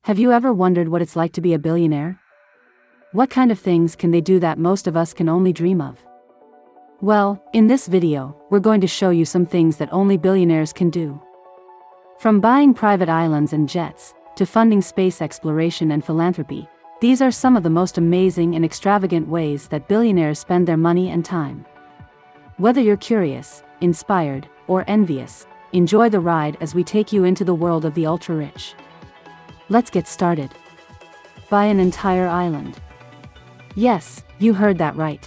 Have you ever wondered what it's like to be a billionaire? What kind of things can they do that most of us can only dream of? Well, in this video, we're going to show you some things that only billionaires can do. From buying private islands and jets, to funding space exploration and philanthropy, these are some of the most amazing and extravagant ways that billionaires spend their money and time. Whether you're curious, inspired, or envious, enjoy the ride as we take you into the world of the ultra-rich. Let's get started. Buy an entire island. Yes, you heard that right.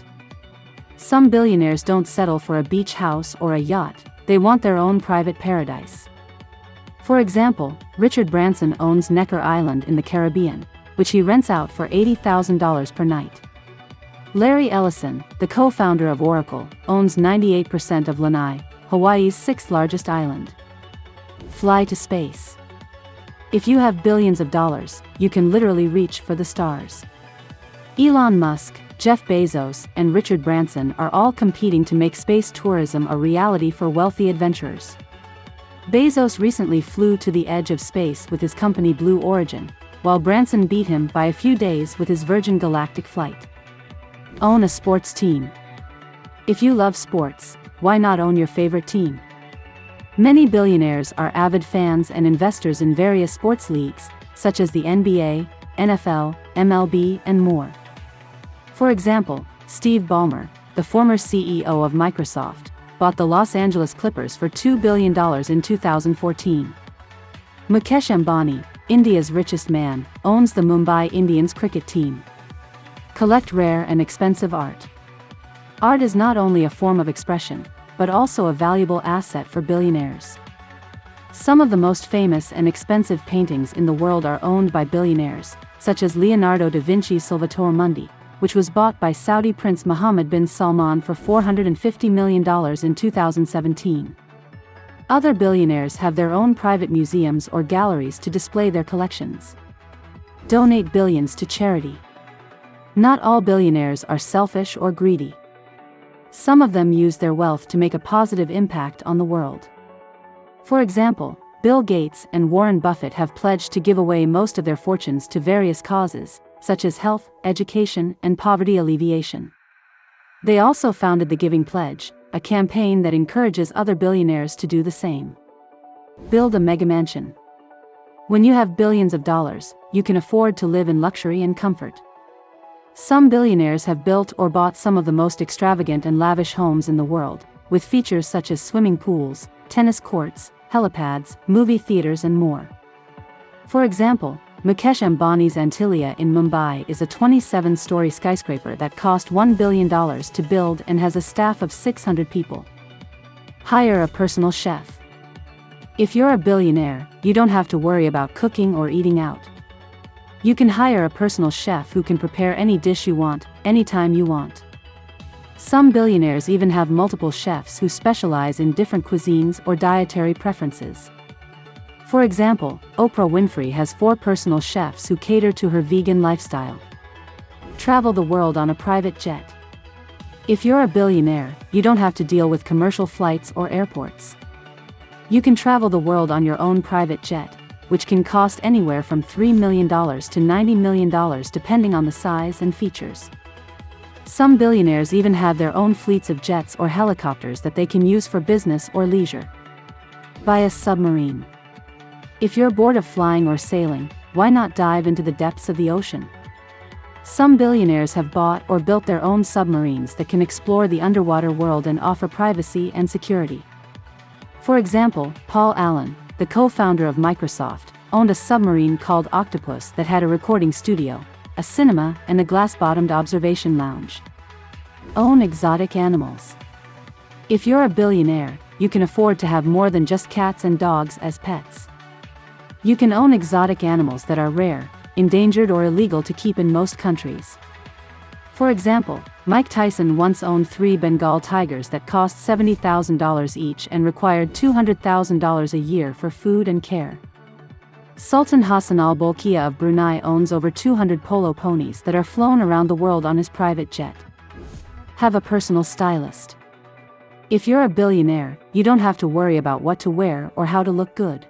Some billionaires don't settle for a beach house or a yacht, they want their own private paradise. For example, Richard Branson owns Necker Island in the Caribbean, which he rents out for $80,000 per night. Larry Ellison, the co-founder of Oracle, owns 98% of Lanai, Hawaii's sixth largest island. Fly to space. If you have billions of dollars, you can literally reach for the stars. Elon Musk, Jeff Bezos, and Richard Branson are all competing to make space tourism a reality for wealthy adventurers. Bezos recently flew to the edge of space with his company Blue Origin, while Branson beat him by a few days with his Virgin Galactic flight. Own a sports team. If you love sports, why not own your favorite team? Many billionaires are avid fans and investors in various sports leagues, such as the NBA, NFL, MLB, and more. For example, Steve Ballmer, the former CEO of Microsoft, bought the Los Angeles Clippers for $2 billion in 2014. Mukesh Ambani, India's richest man, owns the Mumbai Indians cricket team. Collect rare and expensive art. Art is not only a form of expression, but also a valuable asset for billionaires. Some of the most famous and expensive paintings in the world are owned by billionaires, such as Leonardo da Vinci's Salvator Mundi, which was bought by Saudi Prince Mohammed bin Salman for $450 million in 2017. Other billionaires have their own private museums or galleries to display their collections. Donate billions to charity. Not all billionaires are selfish or greedy. Some of them use their wealth to make a positive impact on the world. For example, Bill Gates and Warren Buffett have pledged to give away most of their fortunes to various causes, such as health, education, and poverty alleviation. They also founded the Giving Pledge, a campaign that encourages other billionaires to do the same. Build a mega mansion. When you have billions of dollars, you can afford to live in luxury and comfort. Some billionaires have built or bought some of the most extravagant and lavish homes in the world, with features such as swimming pools, tennis courts, helipads, movie theaters, and more. For example, Mukesh Ambani's Antilia in Mumbai is a 27-story skyscraper that cost $1 billion to build and has a staff of 600 people. Hire a personal chef. If you're a billionaire, you don't have to worry about cooking or eating out. You can hire a personal chef who can prepare any dish you want, anytime you want. Some billionaires even have multiple chefs who specialize in different cuisines or dietary preferences. For example, Oprah Winfrey has 4 personal chefs who cater to her vegan lifestyle. Travel the world on a private jet. If you're a billionaire, you don't have to deal with commercial flights or airports. You can travel the world on your own private jet, which can cost anywhere from $3 million to $90 million depending on the size and features. Some billionaires even have their own fleets of jets or helicopters that they can use for business or leisure. Buy a submarine. If you're bored of flying or sailing, why not dive into the depths of the ocean? Some billionaires have bought or built their own submarines that can explore the underwater world and offer privacy and security. For example, Paul Allen, the co-founder of Microsoft, owned a submarine called Octopus that had a recording studio, a cinema, and a glass-bottomed observation lounge. Own exotic animals. If you're a billionaire, you can afford to have more than just cats and dogs as pets. You can own exotic animals that are rare, endangered, or illegal to keep in most countries. For example, Mike Tyson once owned 3 Bengal tigers that cost $70,000 each and required $200,000 a year for food and care. Sultan Hassan Al Bolkiah of Brunei owns over 200 polo ponies that are flown around the world on his private jet. Have a personal stylist. If you're a billionaire, you don't have to worry about what to wear or how to look good.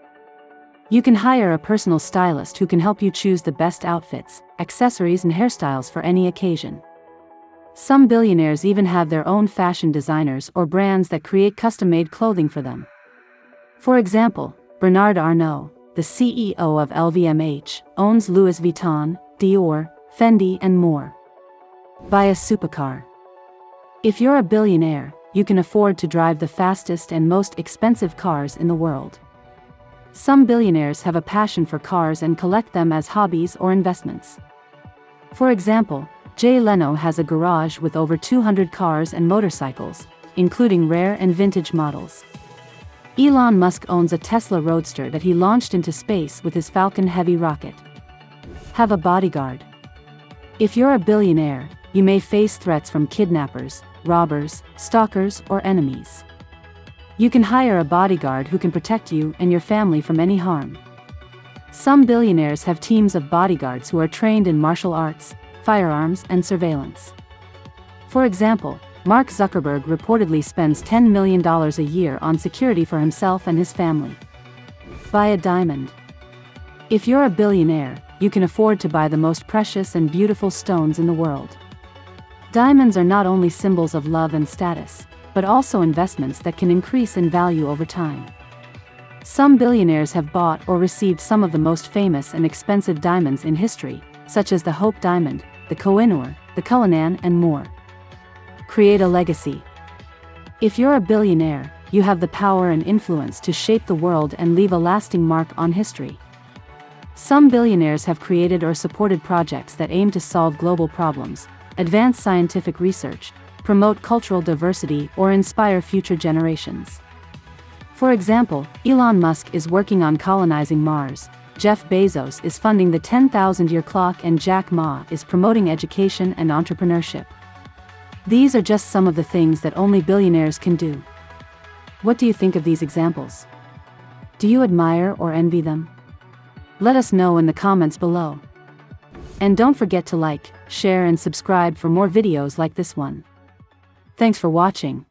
You can hire a personal stylist who can help you choose the best outfits, accessories and hairstyles for any occasion. Some billionaires even have their own fashion designers or brands that create custom-made clothing for them. For example, Bernard Arnault, the CEO of LVMH, owns Louis Vuitton, Dior, Fendi and more. Buy a supercar. If you're a billionaire, you can afford to drive the fastest and most expensive cars in the world. Some billionaires have a passion for cars and collect them as hobbies or investments. For example, Jay Leno has a garage with over 200 cars and motorcycles, including rare and vintage models. Elon Musk owns a Tesla Roadster that he launched into space with his Falcon Heavy rocket. Have a bodyguard. If you're a billionaire, you may face threats from kidnappers, robbers, stalkers, or enemies. You can hire a bodyguard who can protect you and your family from any harm. Some billionaires have teams of bodyguards who are trained in martial arts, firearms, and surveillance. For example, Mark Zuckerberg reportedly spends $10 million a year on security for himself and his family. Buy a diamond. If you're a billionaire, you can afford to buy the most precious and beautiful stones in the world. Diamonds are not only symbols of love and status, but also investments that can increase in value over time. Some billionaires have bought or received some of the most famous and expensive diamonds in history, such as the Hope Diamond, the Koh-i-Noor, the Cullinan and more. Create a legacy. If you're a billionaire, you have the power and influence to shape the world and leave a lasting mark on history. Some billionaires have created or supported projects that aim to solve global problems, advance scientific research, promote cultural diversity, or inspire future generations. For example, Elon Musk is working on colonizing Mars, Jeff Bezos is funding the 10,000-year clock, and Jack Ma is promoting education and entrepreneurship. These are just some of the things that only billionaires can do. What do you think of these examples? Do you admire or envy them? Let us know in the comments below. And don't forget to like, share and subscribe for more videos like this one. Thanks for watching.